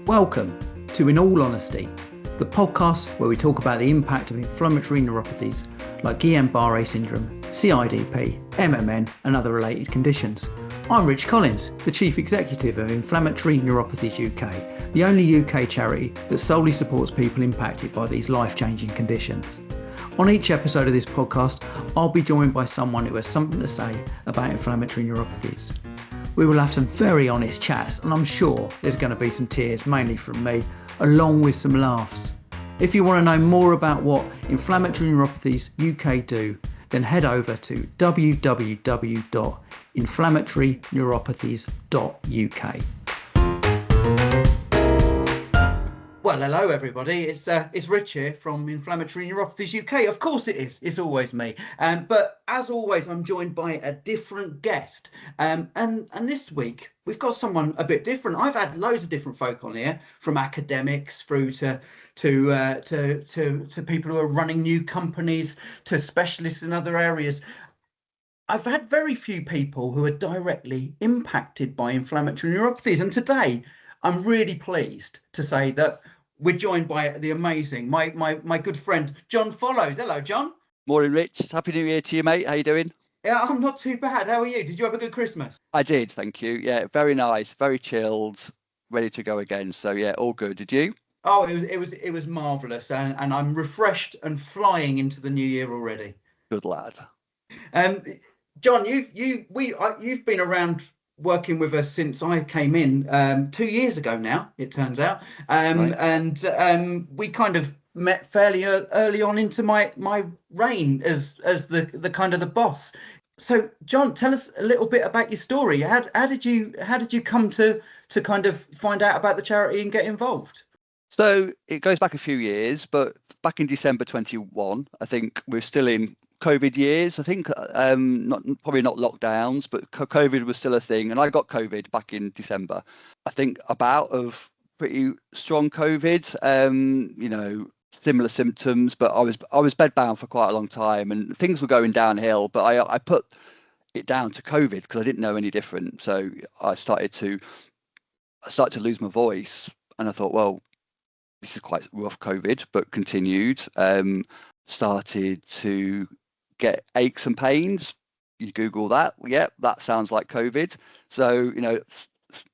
Welcome to In All Honesty, the podcast where we talk about the impact of inflammatory neuropathies like Guillain-Barré syndrome, CIDP, MMN and other related conditions. I'm Rich Collins, the Chief Executive of Inflammatory Neuropathies UK, the only UK charity that solely supports people impacted by these life-changing conditions. On each episode of this podcast, I'll be joined by someone who has something to say about inflammatory neuropathies. We will have some very honest chats, and I'm sure there's going to be some tears, mainly from me, along with some laughs. If you want to know more about what Inflammatory Neuropathies UK do, then head over to www.inflammatoryneuropathies.uk. Well, hello everybody. It's Rich here from Inflammatory Neuropathies UK. Of course it is. It's always me. But as always, I'm joined by a different guest. And this week we've got someone a bit different. I've had loads of different folk on here, from academics through to people who are running new companies, to specialists in other areas. I've had very few people who are directly impacted by inflammatory neuropathies, and today I'm really pleased to say that we're joined by the amazing, my good friend, Jon Follows. Hello, Jon. Morning, Rich. Happy New Year to you, mate. How you doing? Yeah, I'm not too bad. How are you? Did you have a good Christmas? I did, thank you. Yeah, very nice, very chilled, ready to go again. So yeah, all good. Did you? Oh, it was marvellous, and I'm refreshed and flying into the new year already. Good lad. Jon, you've been around working with us since I came in 2 years ago now, it turns out. Right. And we kind of met fairly early on into my reign as the kind of the boss. So Jon, tell us a little bit about your story. How did you come to kind of find out about the charity and get involved? So it goes back a few years, but back in December 21, I think we're still in COVID years. I think probably not lockdowns, but COVID was still a thing, and I got COVID back in December. I think a bout of pretty strong COVID, similar symptoms, but I was bedbound for quite a long time, and things were going downhill. But I put it down to COVID because I didn't know any different. So I started to lose my voice, and I thought, well, this is quite rough COVID, but continued. Started to get aches and pains. You Google that, yeah, that sounds like COVID. So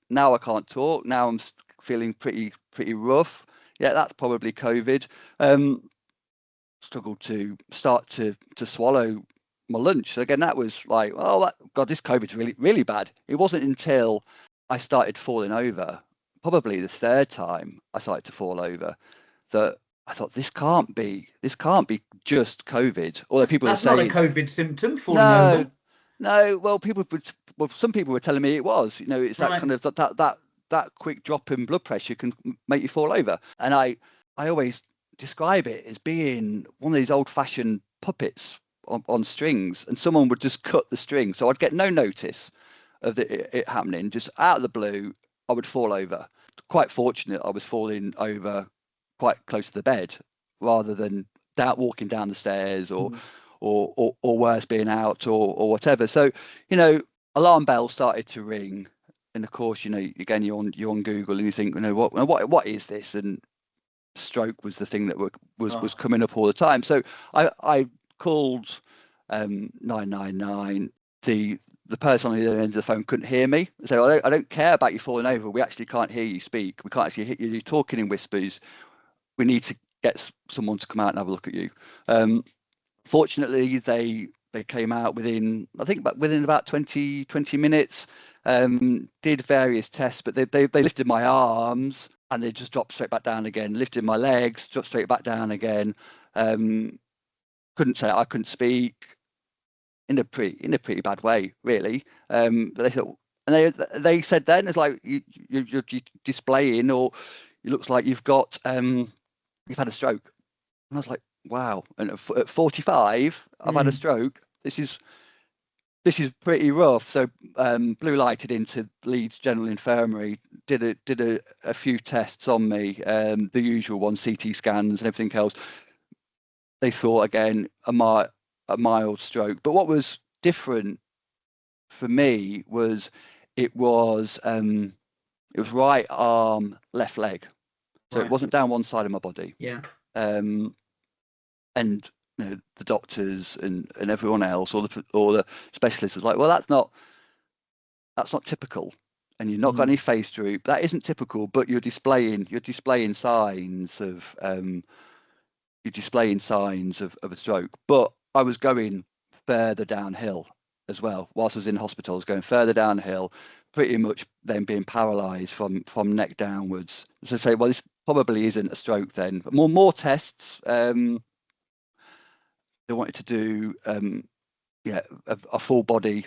now I can't talk. Now I'm feeling pretty rough. Yeah, that's probably COVID. Struggled to start to swallow my lunch. So again, that was like, oh God, this COVID's really, really bad. It wasn't until I started falling over, probably the third time I started to fall over, that I thought this can't be just COVID. Although people are saying that's not a COVID symptom, falling over. No. Well, some people were telling me it was. It's that kind of that quick drop in blood pressure can make you fall over. And I always describe it as being one of these old-fashioned puppets on strings, and someone would just cut the string, so I'd get no notice of it happening. Just out of the blue, I would fall over. Quite fortunate, I was falling over quite close to the bed, rather than walking down the stairs or worse, being out or whatever. So alarm bells started to ring, and of course again you're on Google and you think, what is this? And stroke was the thing that was coming up all the time. So I called 999. The person on the other end of the phone couldn't hear me. So I don't care about you falling over. We actually can't hear you speak. We can't actually hear you. You're talking in whispers. We need to get someone to come out and have a look at you. Fortunately, they came out within about 20 minutes. Did various tests, but they lifted my arms and they just dropped straight back down again. Lifted my legs, dropped straight back down again. Couldn't speak. In a pretty bad way, really. But they thought, and they said then, it's like you're displaying, or it looks like you've had a stroke. And I was like, wow. And at 45, I've had a stroke. This is pretty rough. So blue lighted into Leeds General Infirmary, did a few tests on me, the usual one, CT scans and everything else. They thought again a mild stroke. But what was different for me was it was It was right arm, left leg. So Right. it wasn't down one side of my body. Yeah. And the doctors and everyone else, all the specialists was like, well, that's not typical, and you've not got any face droop. That isn't typical, but you're displaying signs of a stroke. But I was going further downhill as well. Whilst I was in hospital, I was going further downhill, pretty much then being paralysed from neck downwards. So say, well, this probably isn't a stroke then. But more tests. They wanted to do a full body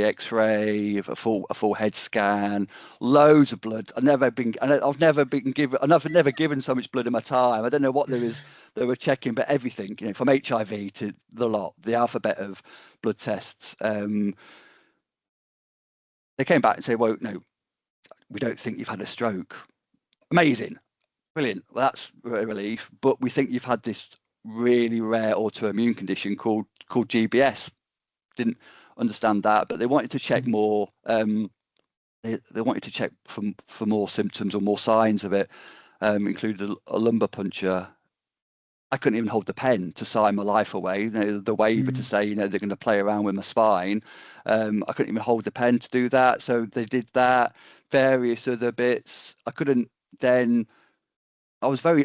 X-ray, a full head scan, loads of blood. I've never been given so much blood in my time. I don't know what they were checking, but everything, from HIV to the alphabet of blood tests. They came back and said, well, no, we don't think you've had a stroke. Amazing, brilliant. Well, that's a relief. But we think you've had this really rare autoimmune condition called GBS. Didn't understand that, but they wanted to check more. They wanted to check for more symptoms or more signs of it, included a lumbar puncture. I couldn't even hold the pen to sign my life away. The waiver to say, they're going to play around with my spine. I couldn't even hold the pen to do that. So they did that. Various other bits. I couldn't then. I was very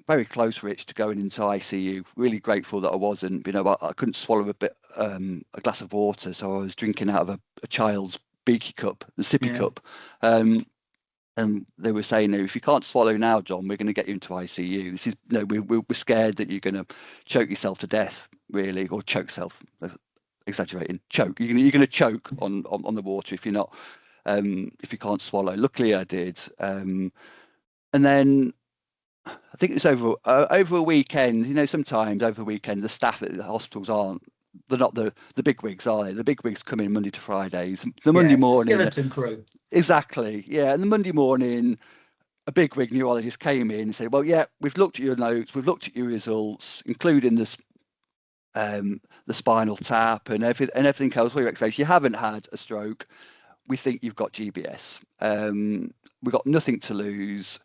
very close, Rich, to going into ICU. Really grateful that I wasn't. I couldn't swallow a glass of water, so I was drinking out of a child's beaky cup, the sippy cup. And they were saying, if you can't swallow now, Jon, we're going to get you into ICU. This is we're scared that you're going to choke yourself to death, really, or choke yourself. Exaggerating, choke. You're going to choke on the water if you're not, if you can't swallow. Luckily, I did. And then I think it's over a weekend. Sometimes over the weekend, the staff at the hospitals they're not the big wigs, are they? The big wigs come in Monday to Fridays. The Monday morning, skeleton crew. Exactly, yeah. And the Monday morning, a big wig neurologist came in and said, "Well, yeah, we've looked at your notes, we've looked at your results, including this, the spinal tap and everything else. Your X-rays. You haven't had a stroke. We think you've got GBS. We've got nothing to lose.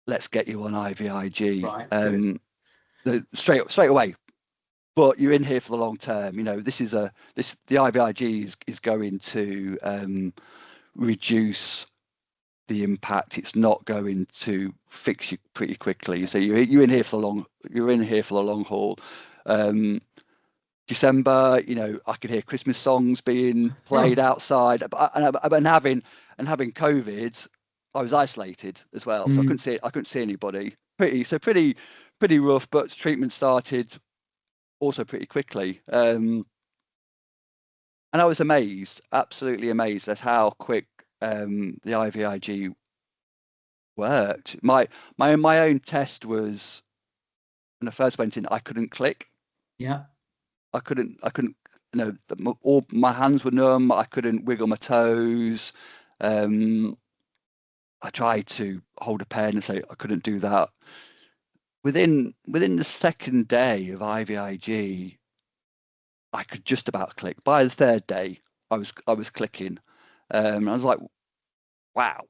Let's get you on IVIg." Right. Straight away. But you're in here for the long term. The IVIg is going to reduce the impact. It's not going to fix you pretty quickly. So you're in here for the long haul. December, I could hear Christmas songs being played outside, and having COVID, I was isolated as well, so I couldn't see anybody. Pretty rough, but treatment started also pretty quickly. And I was absolutely amazed at how quick the IVIg worked. My own test was, when I first went in, I couldn't click. Yeah. I couldn't. All my hands were numb. I couldn't wiggle my toes. I tried to hold a pen and say I couldn't do that. Within the second day of IVIg, I could just about click. By the third day, I was clicking. I was like, wow,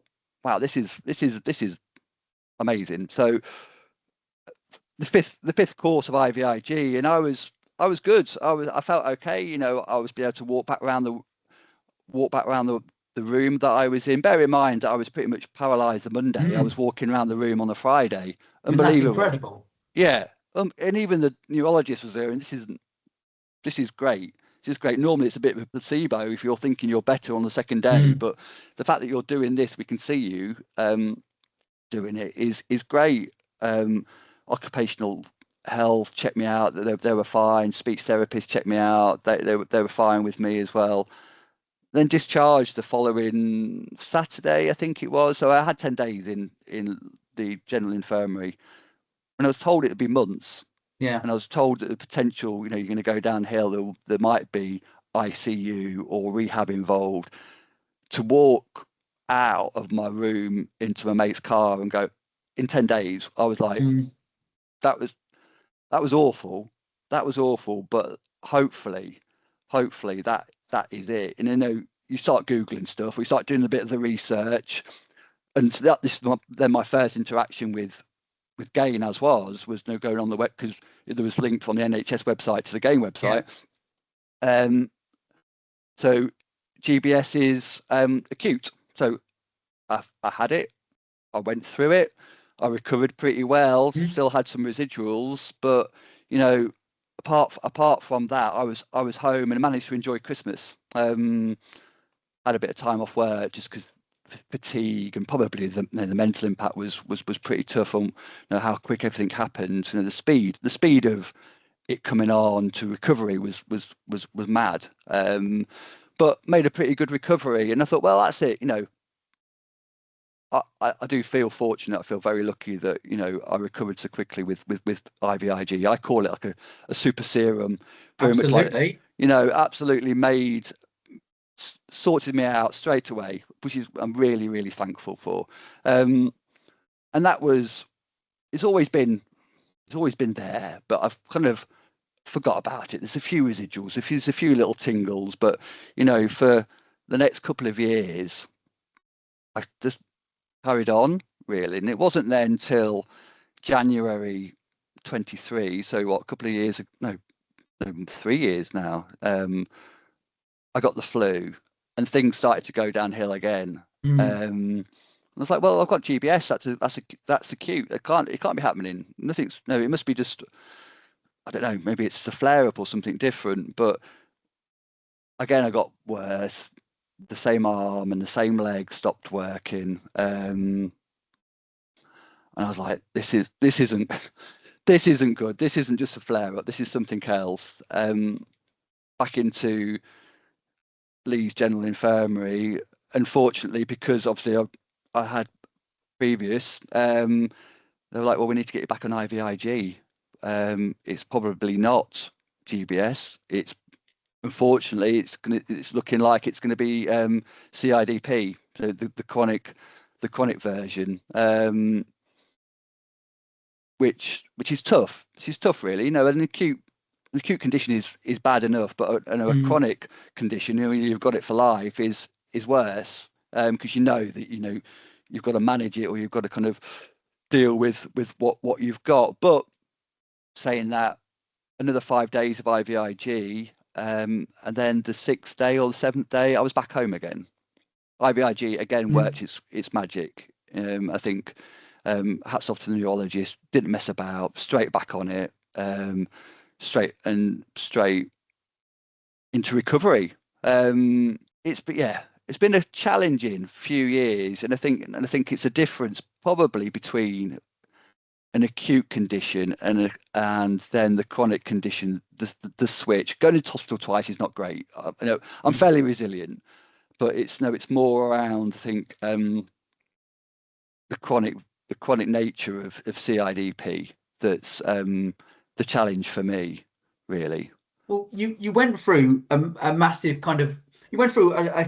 this is amazing. So the fifth course of IVIg, and I was good. I felt okay. I was able to walk back around the room that I was in. Bear in mind that I was pretty much paralysed the Monday. I was walking around the room on the Friday. Unbelievable. That's incredible. Yeah. And even the neurologist was there, and this is great. This is great. Normally it's a bit of a placebo if you're thinking you're better on the second day, but the fact that you're doing this, we can see you doing it, is great. Occupational health checked me out. They were fine. Speech therapists checked me out. They were fine with me as well. Then discharged the following Saturday, I think it was. So I had 10 days in the general infirmary, and I was told it would be months. Yeah. And I was told that the potential, you're going to go downhill. There might be ICU or rehab involved. To walk out of my room into my mate's car and go, in 10 days, I was like, that was awful. That was awful. But hopefully that is it. And you start Googling stuff, we start doing a bit of the research. And then my first interaction with Gain was going on the web, because there was linked on the NHS website to the Gain website. So GBS is acute. So I had it, I went through it, I recovered pretty well, still had some residuals, but apart from that, I was home and managed to enjoy Christmas. Had a bit of time off work just because fatigue, and probably the mental impact was pretty tough on how quick everything happened. The speed of it coming on to recovery was mad. But made a pretty good recovery, and I thought, well, that's it. I do feel fortunate. I feel very lucky that I recovered so quickly with IVIg. I call it like a super serum, very Absolutely. much like absolutely sorted me out straight away, which is I'm really, really thankful for. And that it's always been there, but I've kind of forgot about it. There's a few residuals, there's a few little tingles, but for the next couple of years, I just carried on, really. And it wasn't then till January 23, so what, a couple of years, no 3 years now, I got the flu and things started to go downhill again. I was like, well, I've got GBS. That's acute. It can't be happening. It must be just, I don't know, maybe it's a flare up or something different. But again, I got worse. The same arm and the same leg stopped working. And I was like, this isn't good. This isn't just a flare up. This is something else. Back into Leeds General Infirmary. Unfortunately, because obviously I had previous, they were like, well, we need to get you back on IVIg. It's probably not GBS. Unfortunately, it's looking like it's going to be CIDP, so the chronic version, which is tough. This is tough, really. An acute condition is bad enough, but a chronic condition, you've got it for life, is worse, because that you've got to manage it, or you've got to kind of deal with what you've got. But saying that, another 5 days of IVIg, and then the 6th day or the 7th day, I was back home again. IVIg again worked its magic. I think hats off to the neurologist, didn't mess about, straight back on it, straight into recovery. It's been a challenging few years, and I think it's a difference probably between an acute condition and then the chronic condition. The switch, going to hospital twice is not great. I'm fairly resilient, but it's more around, I think, the chronic nature of CIDP that's the challenge for me, really. Well, you went through a massive kind of, you went through a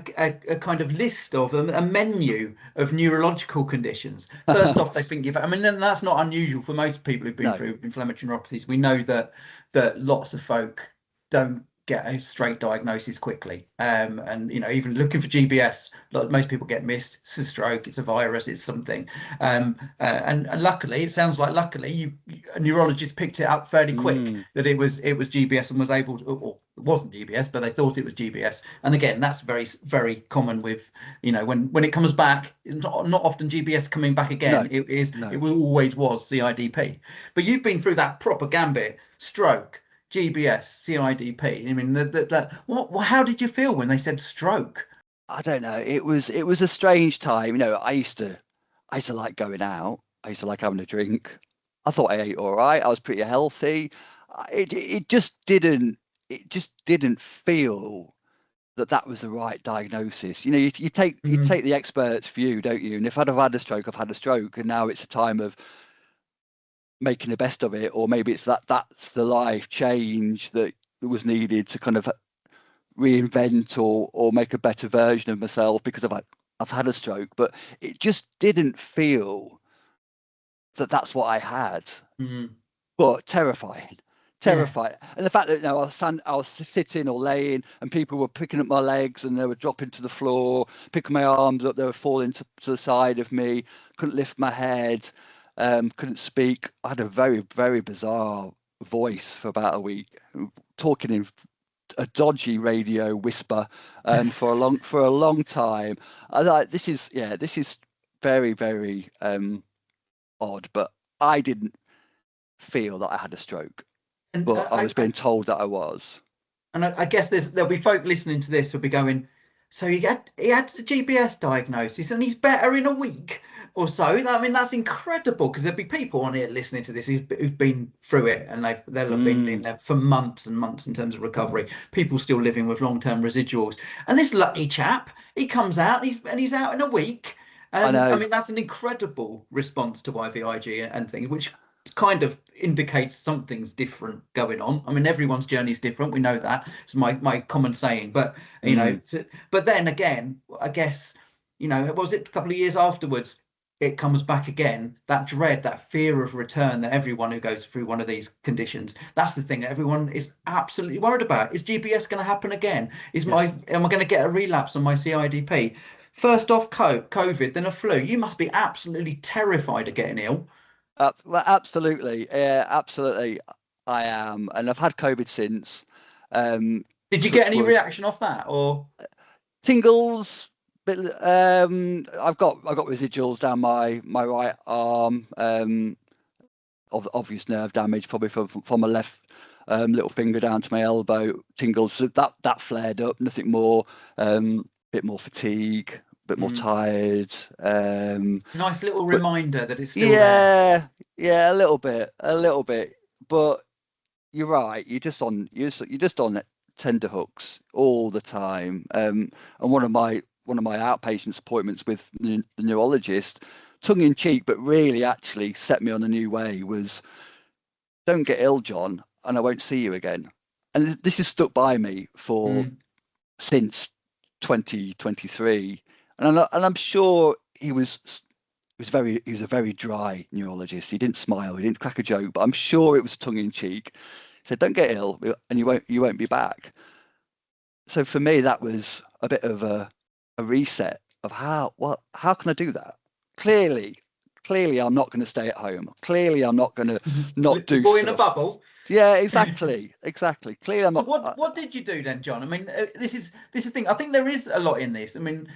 kind of list of a menu of neurological conditions. First off, they think that's not unusual for most people who've been through inflammatory neuropathies. We know that lots of folk don't get a straight diagnosis quickly, and even looking for GBS, most people get missed. It's a stroke, it's a virus, it's something, and luckily, it sounds like a neurologist picked it up fairly quick, that it was GBS, and was able to, or it wasn't GBS, but they thought it was GBS. And again, that's very, very common with when it comes back, it's not often GBS coming back again. It always was CIDP. But you've been through that proper gambit: stroke, GBS, CIDP. I mean, how did you feel when they said stroke? I don't know. It was a strange time. I used to like going out. I used to like having a drink. I thought I ate all right. I was pretty healthy. It just didn't feel that was the right diagnosis. You take the expert's view, don't you? And if I'd have had a stroke, I've had a stroke, and now it's a time of making the best of it, or maybe it's that's the life change that was needed to kind of reinvent or make a better version of myself because I've had a stroke. But it just didn't feel that's what I had. But terrifying terrified. And the fact that I was sitting or laying, and people were picking up my legs, and they were dropping to the floor, picking my arms up, they were falling to the side of me. Couldn't lift my head, couldn't speak. I had a very, very bizarre voice for about a week, talking in a dodgy radio whisper for a long time. I thought this is very, very odd, but I didn't feel that I had a stroke, And but I was being told that I was. And I guess there'll be folk listening to this who'll be going, so he had the GBS diagnosis and he's better in a week or so. I mean, that's incredible, because there'll be people on here listening to this who've been through it, and they'll have been in there for months and months in terms of recovery. People still living with long-term residuals. And this lucky chap, he comes out and he's out in a week. And I mean, that's an incredible response to IVIg and things, which kind of indicates something's different going on. I mean, everyone's journey is different. We know that. It's my common saying. But but then again, I guess, was it a couple of years afterwards, it comes back again, that dread, that fear of return that everyone who goes through one of these conditions, that's the thing that everyone is absolutely worried about. Is GBS going to happen again? Am I going to get a relapse on my CIDP? First off, COVID, then a flu. You must be absolutely terrified of getting ill. Well, absolutely, absolutely, I am, and I've had COVID since. Did you get any reaction off that, or tingles? But I've got residuals down my right arm, obvious nerve damage, probably from my left little finger down to my elbow. Tingles, so that flared up. Nothing more. Bit more fatigue. Bit more tired. Nice little reminder that it's still there. Yeah, a little bit. But you're right. You're just on tender hooks all the time. And one of my outpatient appointments with the neurologist, tongue in cheek, but really actually set me on a new way, was, don't get ill, Jon, and I won't see you again. And this has stuck by me since 2023. And I'm sure he was a very dry neurologist. He didn't smile, he didn't crack a joke, but I'm sure it was tongue in cheek. He said, don't get ill and you won't be back. So for me, that was a bit of a reset of how can I do that? Clearly I'm not going to stay at home. Clearly I'm not going to not do boy stuff. In a bubble. Yeah, exactly. Clearly I'm so not. What did you do then, Jon? I mean, this is the thing. I think there is a lot in this. I mean,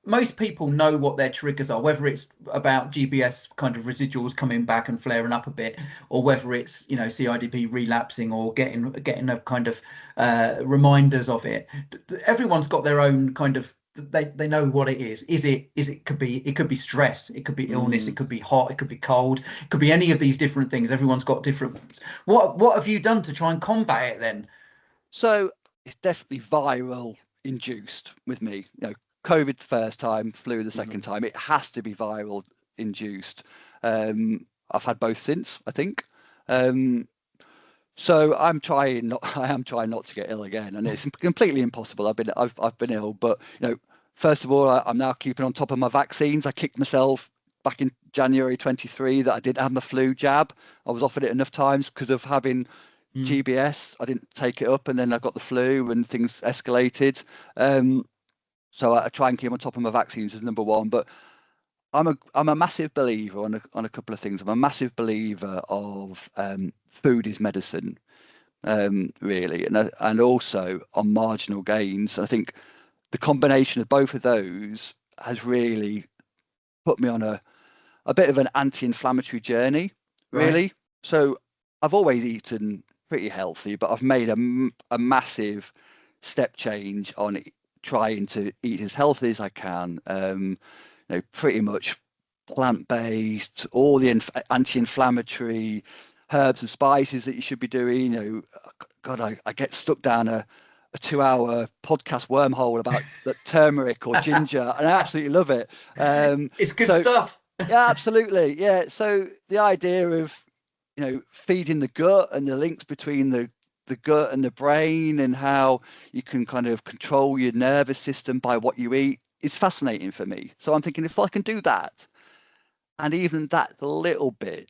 most people know what their triggers are, whether it's about GBS kind of residuals coming back and flaring up a bit, or whether it's CIDP relapsing or getting a kind of reminders of it. Everyone's got their own kind of. They know what it is. It could be stress, it could be illness, it could be hot, it could be cold, it could be any of these different things. Everyone's got different ones. What have you done to try and combat it then? So it's definitely viral induced with me. COVID the first time, flu the second time. It has to be viral induced. I've had both since, I think. So I am trying not to get ill again, and it's completely impossible. I've been ill, but first of all, I'm now keeping on top of my vaccines. I kicked myself back in January 23 that I didn't have my flu jab. I was offered it enough times because of having GBS. I didn't take it up, and then I got the flu, and things escalated. So I try and keep on top of my vaccines as number one. But I'm a massive believer on a couple of things. I'm a massive believer of food is medicine, really, and also on marginal gains. And I think the combination of both of those has really put me on a bit of an anti-inflammatory journey, really. Right. So I've always eaten pretty healthy, but I've made a massive step change on it, trying to eat as healthy as I can. Pretty much plant-based, all the anti-inflammatory herbs and spices that you should be doing. God, I get stuck down a 2-hour podcast wormhole about turmeric or ginger, and I absolutely love it. It's good stuff. Yeah, absolutely. Yeah. So the idea of feeding the gut and the links between the gut and the brain, and how you can kind of control your nervous system by what you eat, is fascinating for me. So I'm thinking, if I can do that, and even that little bit,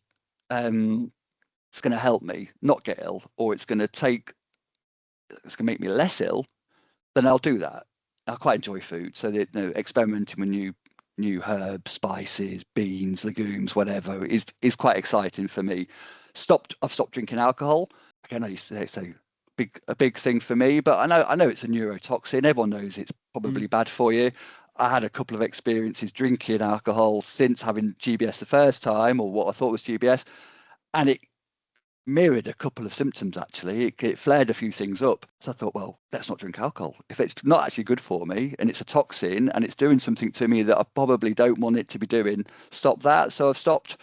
it's going to help me not get ill, or it's going to make me less ill, then I'll do that. I quite enjoy food, so that, experimenting with new herbs, spices, beans, legumes, whatever is quite exciting for me. I've stopped drinking alcohol. Again, I used to say a big thing for me, but I know it's a neurotoxin. Everyone knows it's probably bad for you. I had a couple of experiences drinking alcohol since having GBS the first time, or what I thought was GBS, and it mirrored a couple of symptoms. Actually, it flared a few things up. So I thought, well, let's not drink alcohol. If it's not actually good for me and it's a toxin and it's doing something to me that I probably don't want it to be doing, stop that. So I've stopped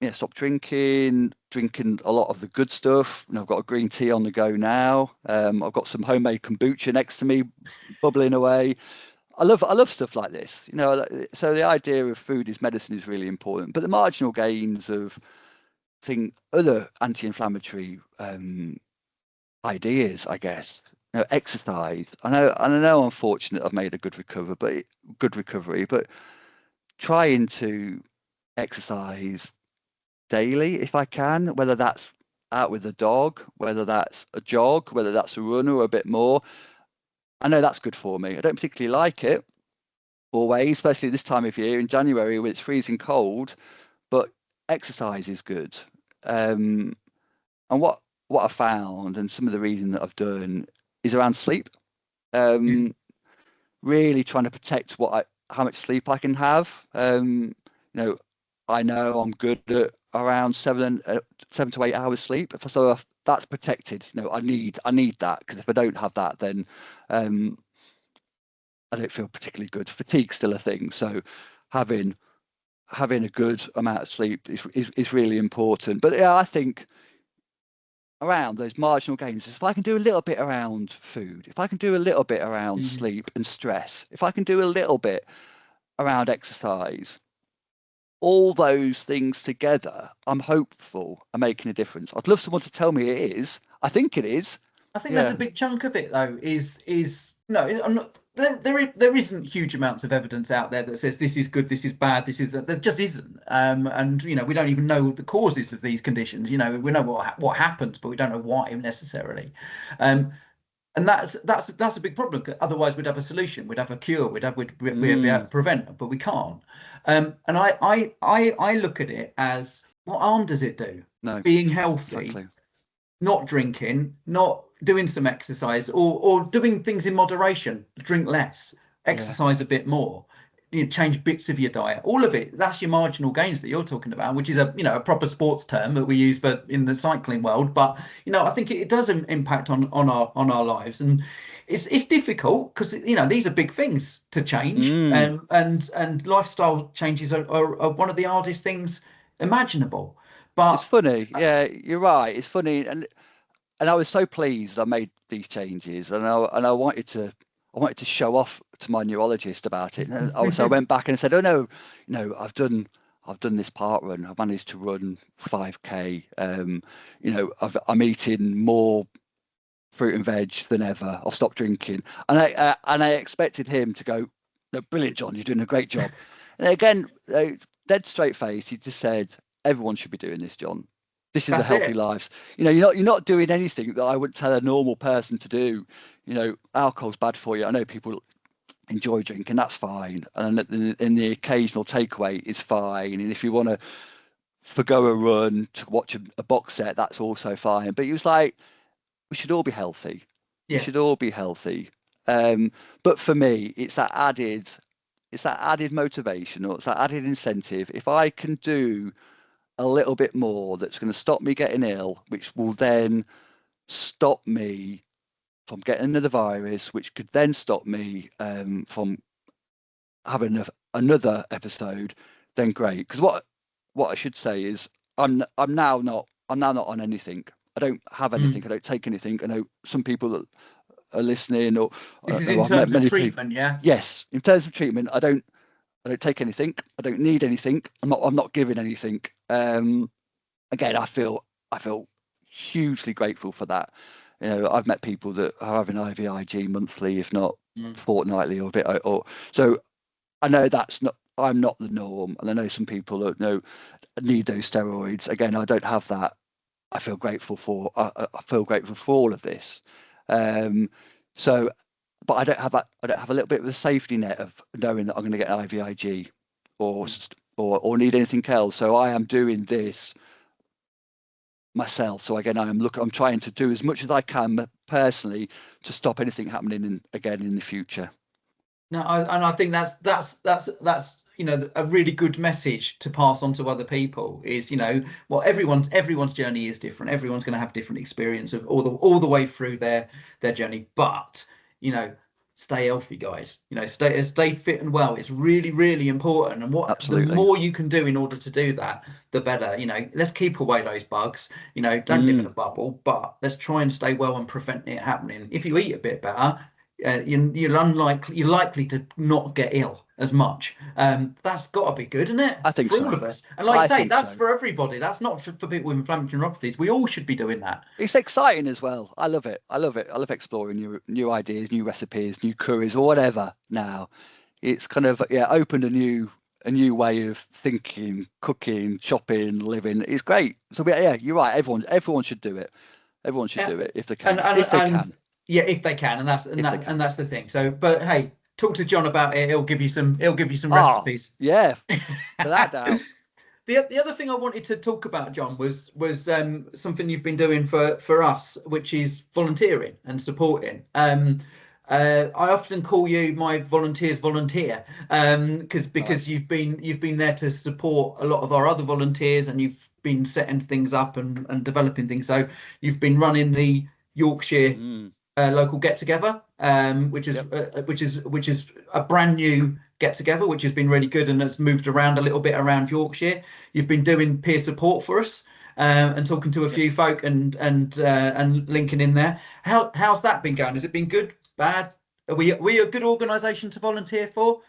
drinking a lot of the good stuff. I've got a green tea on the go now. I've got some homemade kombucha next to me bubbling away. I love stuff like this, so the idea of food is medicine is really important, but the marginal gains of other anti-inflammatory ideas, I guess, exercise. I know I'm fortunate I've made a good recovery, but trying to exercise daily if I can, whether that's out with a dog, whether that's a jog, whether that's a run or a bit more. I know that's good for me. I don't particularly like it always, especially this time of year in January when it's freezing cold, but exercise is good. And what I found, and some of the reading that I've done, is around sleep. Really trying to protect how much sleep I can have. I know I'm good at around 7 to 8 hours sleep. So if that's protected, I need that, because if I don't have that, then I don't feel particularly good. Fatigue's still a thing, so having a good amount of sleep is really important. But yeah, I think around those marginal gains, if I can do a little bit around food, if I can do a little bit around sleep and stress, if I can do a little bit around exercise, all those things together, I'm hopeful are making a difference. I'd love someone to tell me it is. I think it is. I think there's a big chunk of it, though, I'm not. There isn't huge amounts of evidence out there that says this is good, this is bad, there just isn't. And we don't even know the causes of these conditions. We know what happens, but we don't know why necessarily. And that's a big problem. Otherwise, we'd have a solution, we'd have a cure, we'd be able to prevent, but we can't. And I look at it as, what harm does it do? No, being healthy, exactly. Not drinking, not doing some exercise, or doing things in moderation. Drink less, exercise a bit more, change bits of your diet. All of it, that's your marginal gains that you're talking about, which is a proper sports term that we use in the cycling world. But I think it does impact on our lives, and it's difficult because these are big things to change, and lifestyle changes are one of the hardest things imaginable. But it's funny. Yeah, you're right. It's funny, and I was so pleased I made these changes, and I wanted to show off to my neurologist about it. And so I went back and said, "Oh no, I've done this park run. I've managed to run 5K. I'm eating more fruit and veg than ever. I've stopped drinking." And I expected him to go, "No, brilliant, Jon. You're doing a great job." And again, dead straight face, he just said, "Everyone should be doing this, Jon. This is a healthy life. You're not doing anything that I would tell a normal person to do. Alcohol's bad for you. I know people enjoy drinking, that's fine. And the occasional takeaway is fine. And if you want to forgo a run to watch a box set, that's also fine." But he was like, we should all be healthy. We should all be healthy. But for me, it's that added motivation, or it's that added incentive. If I can do a little bit more that's going to stop me getting ill, which will then stop me from getting another virus, which could then stop me from having another episode, then great. Because what I should say is I'm now not on anything. I don't have anything. I don't take anything. I know some people that are listening, or this is in terms of treatment, yeah. Yes, in terms of treatment, I don't take anything. I don't need anything. I'm not giving anything. Again, I feel hugely grateful for that. I've met people that are having IVIg monthly, if not fortnightly, or a bit. So I know I'm not the norm, and I know some people that need those steroids. Again, I don't have that. I feel grateful for. I feel grateful for all of this. So, but I don't have that. I don't have a little bit of a safety net of knowing that I'm going to get an IVIg or or need anything else. So I am doing this myself. So again, I'm trying to do as much as I can personally to stop anything happening again in the future. No, and I think that's a really good message to pass on to other people is, well, everyone's journey is different. Everyone's going to have different experience of all the way through their journey. But, stay healthy, guys. Stay fit and well. It's really, really important. And the Absolutely. more you can do in order to do that, the better. Let's keep away those bugs. Don't live in a bubble, but let's try and stay well and prevent it happening. If you eat a bit better, you're likely to not get ill as much. That's got to be good, isn't it? I think for so. all of us. And like I say, that's so. for everybody. That's not for people with inflammatory neuropathies. We all should be doing that. It's exciting as well. I love it. I love exploring new ideas, new recipes, new curries, or whatever. Now, it's kind of opened a new way of thinking, cooking, shopping, living. It's great. So you're right. Everyone should do it. Everyone should do it if they can. If they can. Yeah, if they can, and that's the thing. So, but hey, talk to Jon about it. He'll give you some recipes. Yeah, for that doubt. The other thing I wanted to talk about, Jon, was something you've been doing for us, which is volunteering and supporting. I often call you my volunteers volunteer, because you've been there to support a lot of our other volunteers, and you've been setting things up and developing things. So you've been running the Yorkshire local get together, which is a brand new get together, which has been really good and has moved around a little bit around Yorkshire. You've been doing peer support for us, and talking to a few folk and linking in there. How's that been going? Has it been good, bad? Are we a good organisation to volunteer for?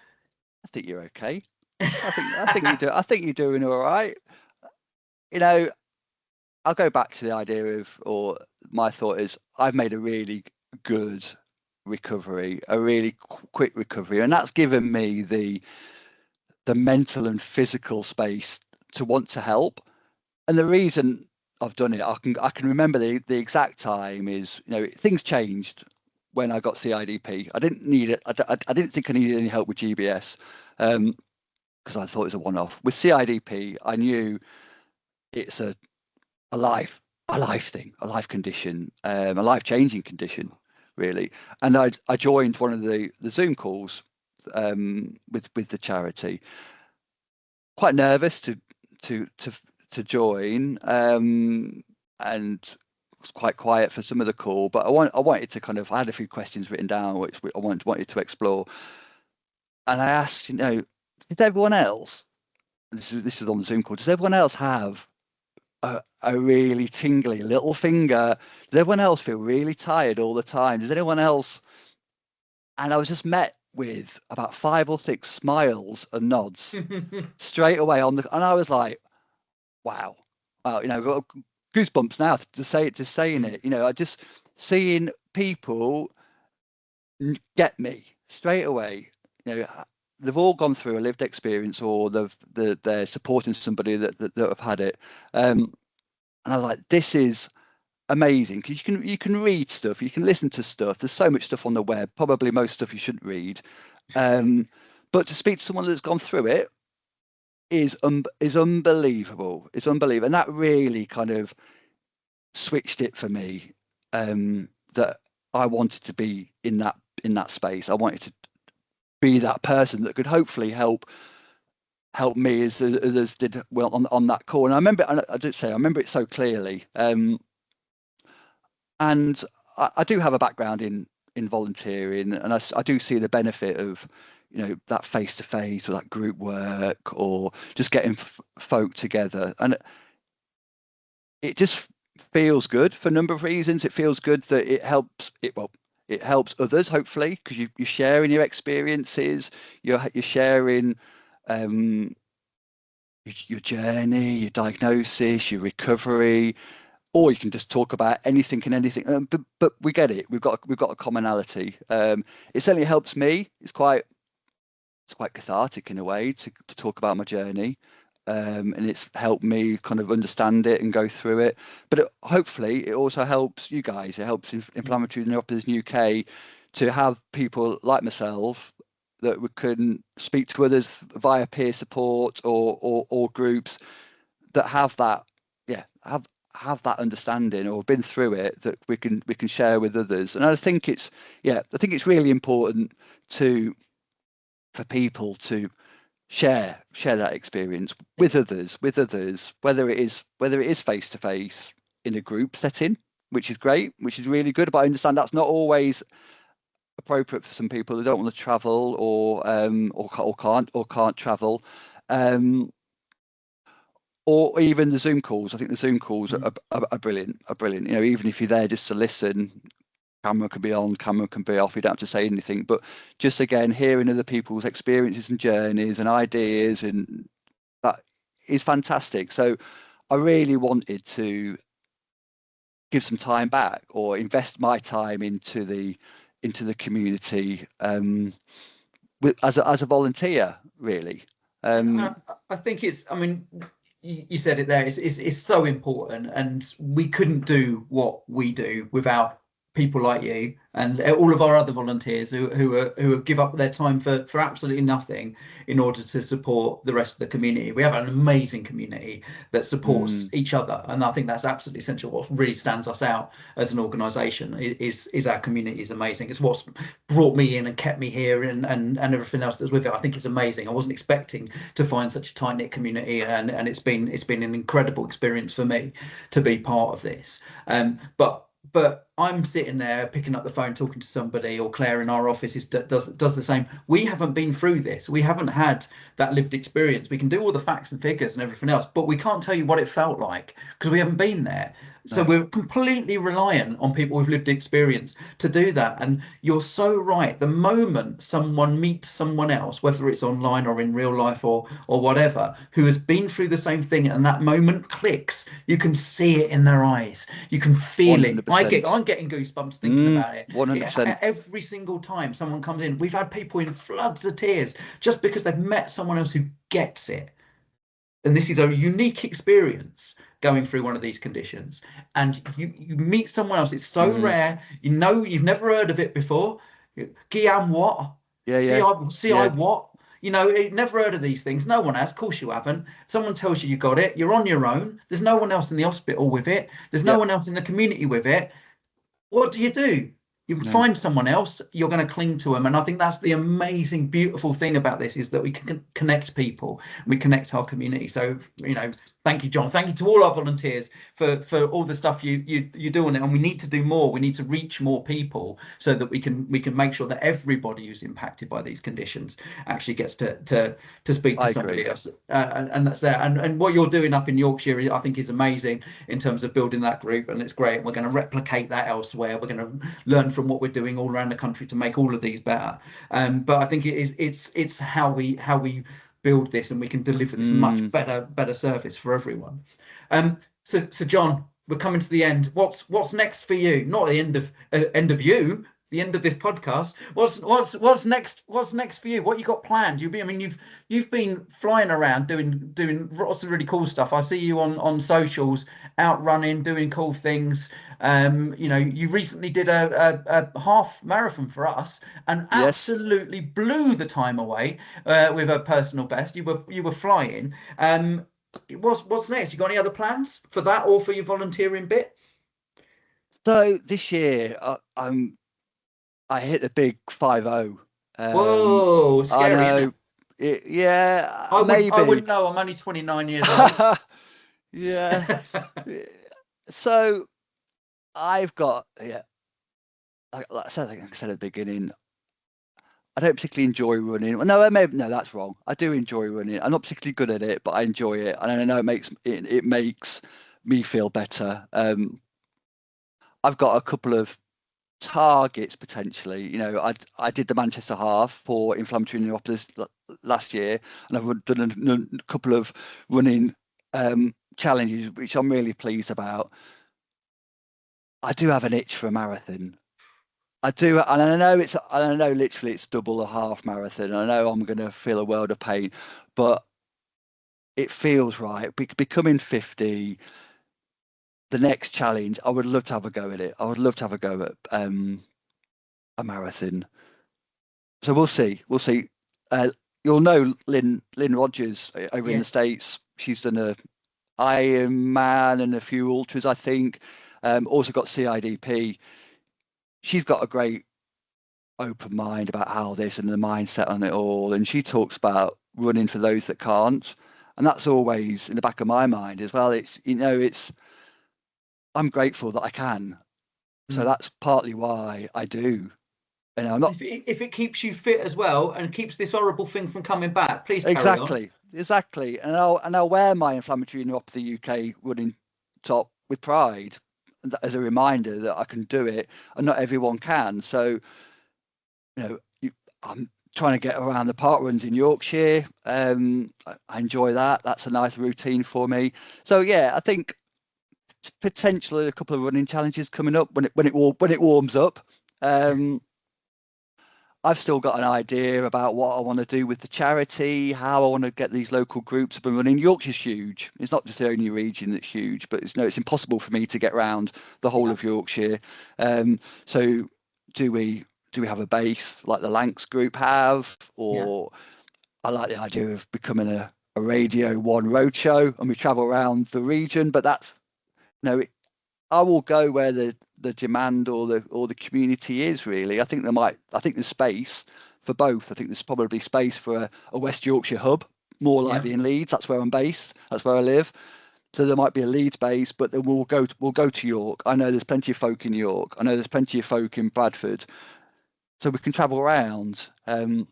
I think you're okay. I think you're doing all right. I'll go back to the idea of, or my thought is, I've made a really good recovery, a really quick recovery, and that's given me the mental and physical space to want to help. And the reason I've done it, I can remember the exact time is, things changed when I got CIDP. I didn't need it. I didn't think I needed any help with GBS, because I thought it was a one-off. With CIDP, I knew it's a life thing, a life condition, a life-changing condition, really. And I joined one of the Zoom calls with the charity. Quite nervous to join, and was quite quiet for some of the call. But I wanted to I had a few questions written down which I wanted to explore. And I asked, did everyone else? This is on the Zoom call. Does everyone else have a really tingly little finger? Does everyone else feel really tired all the time? Does anyone else? And I was just met with about 5 or 6 smiles and nods straight away and I was like, wow, got goosebumps now just saying it. I just seeing people get me straight away. They've all gone through a lived experience, or they're supporting somebody that have had it. And I was like, this is amazing, because you can read stuff, you can listen to stuff. There's so much stuff on the web, probably most stuff you shouldn't read. But to speak to someone that's gone through it is unbelievable. It's unbelievable. And that really kind of switched it for me, that I wanted to be in that space. I wanted to be that person that could hopefully help me as others did well on that call. And I remember it so clearly. And I do have a background in volunteering, and I do see the benefit of that face-to-face or that group work, or just getting folk together. And it just feels good for a number of reasons. It feels good that it helps others, hopefully, because you're sharing your experiences, you're sharing your journey, your diagnosis, your recovery, or you can just talk about anything and anything. But we get it. We've got a commonality. It certainly helps me. It's quite cathartic in a way to talk about my journey. and it's helped me kind of understand it and go through it. But hopefully it also helps you guys. It helps Inflammatory Neuropathies UK to have people like myself that we can speak to others via peer support or groups that have that, have that understanding or been through it, that we can share with others. And I think it's really important for people to share that experience with others, whether it is face to face in a group setting, which is great, which is really good. But I understand that's not always appropriate for some people who don't want to travel or can't travel, or even the Zoom calls. I think the Zoom calls are brilliant. You know, even if you're there just to listen, camera can be on, camera can be off. You don't have to say anything, but just again hearing other people's experiences and journeys and ideas, and that is fantastic. So I really wanted to give some time back, or invest my time into the community as a volunteer, really. I think it's, I mean, you said it there, it's so important, and we couldn't do what we do without people like you and all of our other volunteers who give up their time for absolutely nothing in order to support the rest of the community. We have an amazing community that supports each other, and I think that's absolutely essential. What really stands us out as an organisation is our community is amazing. It's what's brought me in and kept me here, and everything else that's with it. I think it's amazing. I wasn't expecting to find such a tight-knit community, and it's been an incredible experience for me to be part of this. But I'm sitting there picking up the phone, talking to somebody, or Claire in our office does the same. We haven't been through this. We haven't had that lived experience. We can do all the facts and figures and everything else, but we can't tell you what it felt like because we haven't been there. So we're completely reliant on people with lived experience to do that. And you're so right. The moment someone meets someone else, whether it's online or in real life or whatever, who has been through the same thing, and that moment clicks, you can see it in their eyes. You can feel 100%. it. I'm getting goosebumps thinking about it. 100%. Every single time someone comes in, we've had people in floods of tears just because they've met someone else who gets it. And this is a unique experience going through one of these conditions, and you meet someone else. It's so rare. You know, you've never heard of it before. Guillaume what? CI what? You know, never heard of these things. No one has. Of course you haven't. Someone tells you got it. You're on your own. There's no one else in the hospital with it. There's no one else in the community with it. What do? You find someone else, you're going to cling to them. And I think that's the amazing, beautiful thing about this, is that we can connect people, we connect our community. So, you know, thank you, Jon. Thank you to all our volunteers for all the stuff you do on it. And we need to do more. We need to reach more people so that we can make sure that everybody who's impacted by these conditions actually gets to speak to somebody else. And that's there. And what you're doing up in Yorkshire, I think, is amazing in terms of building that group. And it's great. We're going to replicate that elsewhere. We're going to learn from what we're doing all around the country to make all of these better. But I think it's how we build this, and we can deliver this much better service for everyone. So Jon, we're coming to the end. What's next for you? Not the end of you, the end of this podcast. What's next? What's next for you? What you got planned? You've been flying around doing lots of really cool stuff. I see you on socials, out running, doing cool things. You know, you recently did a half marathon for us and absolutely blew the time away with a personal best. You were flying. What's next? You got any other plans for that or for your volunteering bit? So this year, I hit the big 5-0. Whoa, scary. I know. Yeah, I wouldn't know. I'm only 29 years old. Yeah. So I've got, like I said at the beginning, I don't particularly enjoy running. No, that's wrong. I do enjoy running. I'm not particularly good at it, but I enjoy it, and I know it makes me feel better. I've got a couple of targets potentially. You know, I did the Manchester half for inflammatory neuropathies last year, and I've done a couple of running challenges, which I'm really pleased about. I do have an itch for a marathon. I do, and I know literally it's double a half marathon. I know I'm going to feel a world of pain, but it feels right. Becoming 50, the next challenge, I would love to have a go at it. I would love to have a go at a marathon. So we'll see. You'll know Lynn Rogers over in the States. She's done a Ironman and a few ultras, I think. Also got CIDP. She's got a great open mind about how this and the mindset on it all. And she talks about running for those that can't. And that's always in the back of my mind as well. I'm grateful that I can. So that's partly why I do. And I'm not. If it keeps you fit as well and keeps this horrible thing from coming back, please carry on. Exactly. And I'll wear my Inflammatory Neuropathy UK running top with pride as a reminder that I can do it, and not everyone can. So, I'm trying to get around the park runs in Yorkshire. I enjoy that. That's a nice routine for me. So yeah, I think potentially a couple of running challenges coming up when it warms up. I've still got an idea about what I want to do with the charity, how I want to get these local groups up and running. Yorkshire's huge. It's not just the only region that's huge, but it's impossible for me to get around the whole of Yorkshire. So do we have a base like the Lancs group have, or I like the idea of becoming a Radio 1 roadshow and we travel around the region, but that's I will go where the demand or the community is really. I think there's space for both. I think there's probably space for a West Yorkshire hub, more likely in Leeds. That's where I'm based. That's where I live. So there might be a Leeds base, but then we'll go to York. I know there's plenty of folk in York. I know there's plenty of folk in Bradford. So we can travel around. So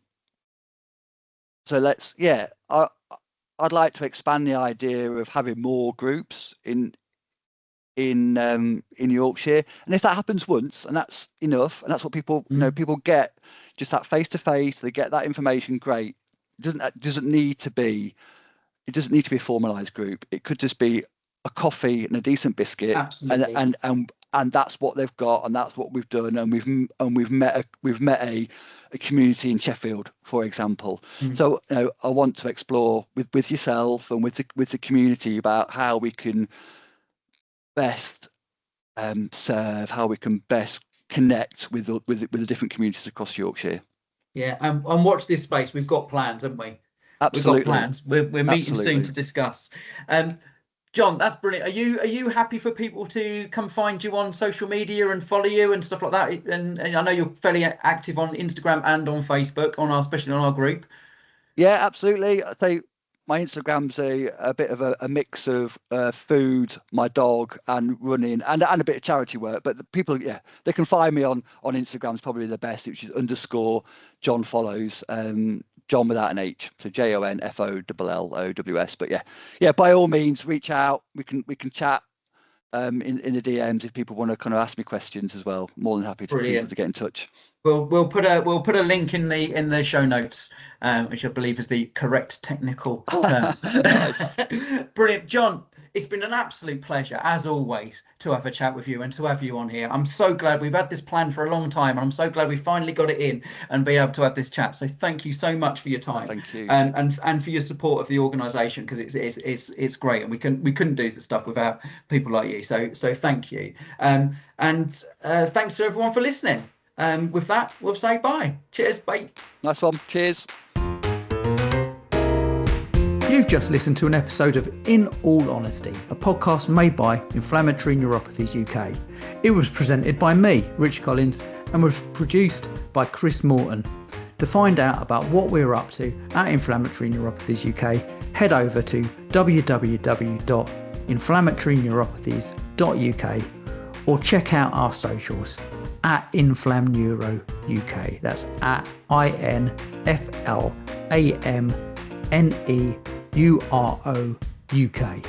I'd like to expand the idea of having more groups in Yorkshire, and if that happens once and that's enough, and that's what people people get, just that face to face, they get that information, great. It doesn't need to be a formalized group. It could just be a coffee and a decent biscuit. Absolutely. And that's what they've got, and that's what we've done, and we've met a community in Sheffield, for example. So I want to explore with yourself and with the community about how we can best serve, how we can best connect with the different communities across Yorkshire. Yeah, and watch this space. We've got plans, haven't we? Absolutely. We've got plans. We're meeting soon to discuss. John, that's brilliant. Are you happy for people to come find you on social media and follow you and stuff like that? And I know you're fairly active on Instagram and on Facebook, especially on our group. Yeah, absolutely. I think my Instagram's a bit of a mix of food, my dog, and running, and a bit of charity work. But the people, they can find me on Instagram's probably the best, which is _Jon Follows. Jon without an H, so JONFOLLOWS. But yeah, by all means, reach out. We can chat in the DMs if people want to kind of ask me questions as well. More than happy for people to get in touch. We'll put a link in the show notes, which I believe is the correct technical term. Brilliant, John. It's been an absolute pleasure, as always, to have a chat with you and to have you on here. I'm so glad we've had this plan for a long time, and I'm so glad we finally got it in and be able to have this chat. So thank you so much for your time. Thank you, and for your support of the organisation, because it's great, and we couldn't do this stuff without people like you. So thank you, and thanks to everyone for listening. With that, we'll say bye. Cheers, bye. Nice one. Cheers. You've just listened to an episode of In All Honesty, a podcast made by Inflammatory Neuropathies UK. It was presented by me, Rich Collins, and was produced by Chris Morton. To find out about what we're up to at Inflammatory Neuropathies UK, head over to www.inflammatoryneuropathies.uk or check out our socials at InflamNeuro UK. That's at INFLAMNEURO UK.